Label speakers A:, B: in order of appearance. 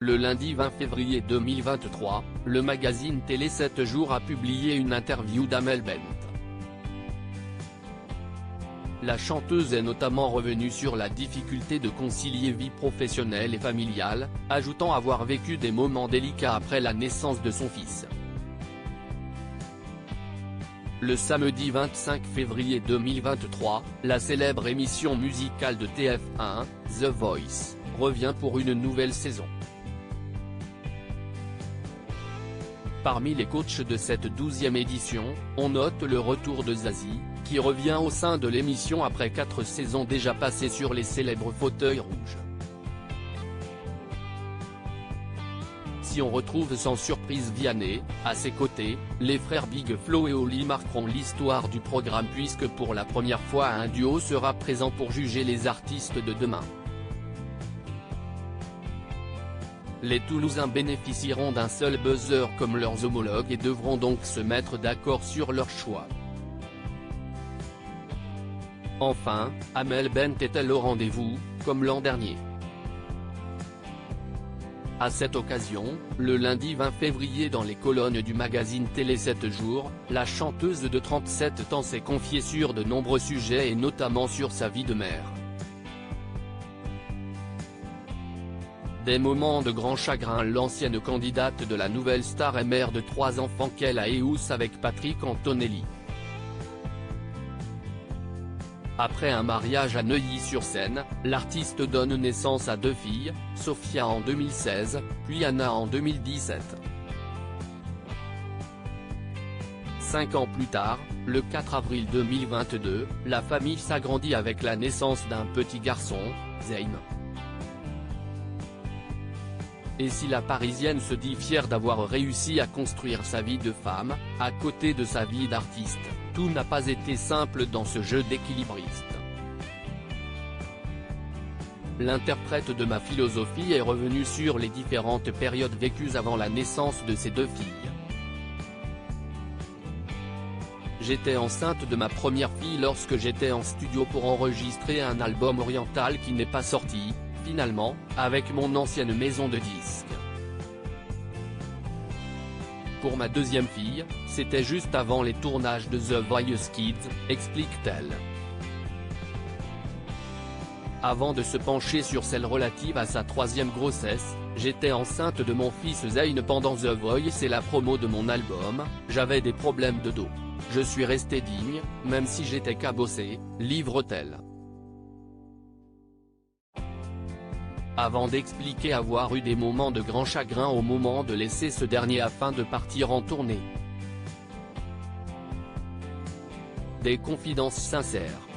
A: Le lundi 20 février 2023, le magazine Télé 7 jours a publié une interview d'Amel Bent. La chanteuse est notamment revenue sur la difficulté de concilier vie professionnelle et familiale, ajoutant avoir vécu des moments délicats après la naissance de son fils. Le samedi 25 février 2023, la célèbre émission musicale de TF1, The Voice, revient pour une nouvelle saison. Parmi les coachs de cette 12e édition, on note le retour de Zazie, qui revient au sein de l'émission après 4 saisons déjà passées sur les célèbres fauteuils rouges. Si on retrouve sans surprise Vianney, à ses côtés, les frères Big Flo et Oli marqueront l'histoire du programme puisque pour la première fois un duo sera présent pour juger les artistes de demain. Les Toulousains bénéficieront d'un seul buzzer comme leurs homologues et devront donc se mettre d'accord sur leur choix. Enfin, Amel Bent est-elle au rendez-vous, comme l'an dernier? À cette occasion, le lundi 20 février dans les colonnes du magazine Télé 7 jours, la chanteuse de 37 ans s'est confiée sur de nombreux sujets et notamment sur sa vie de mère. Des moments de grand chagrin. L'ancienne candidate de la Nouvelle Star est mère de 3 enfants qu'elle a eus avec Patrick Antonelli. Après un mariage à Neuilly-sur-Seine, l'artiste donne naissance à 2 filles, Sophia en 2016, puis Anna en 2017. 5 ans plus tard, le 4 avril 2022, la famille s'agrandit avec la naissance d'un petit garçon, Zayn. Et si la Parisienne se dit fière d'avoir réussi à construire sa vie de femme, à côté de sa vie d'artiste, tout n'a pas été simple dans ce jeu d'équilibriste. L'interprète de Ma Philosophie est revenue sur les différentes périodes vécues avant la naissance de ses 2 filles. J'étais enceinte de ma première fille lorsque j'étais en studio pour enregistrer un album oriental qui n'est pas sorti, finalement, avec mon ancienne maison de disques. Pour ma 2e fille, c'était juste avant les tournages de The Voice Kids, explique-t-elle. Avant de se pencher sur celle relative à sa 3e grossesse, j'étais enceinte de mon fils Zayn pendant The Voice et la promo de mon album, j'avais des problèmes de dos. Je suis restée digne, même si j'étais cabossée, livre-t-elle. Avant d'expliquer avoir eu des moments de grand chagrin au moment de laisser ce dernier afin de partir en tournée. Des confidences sincères.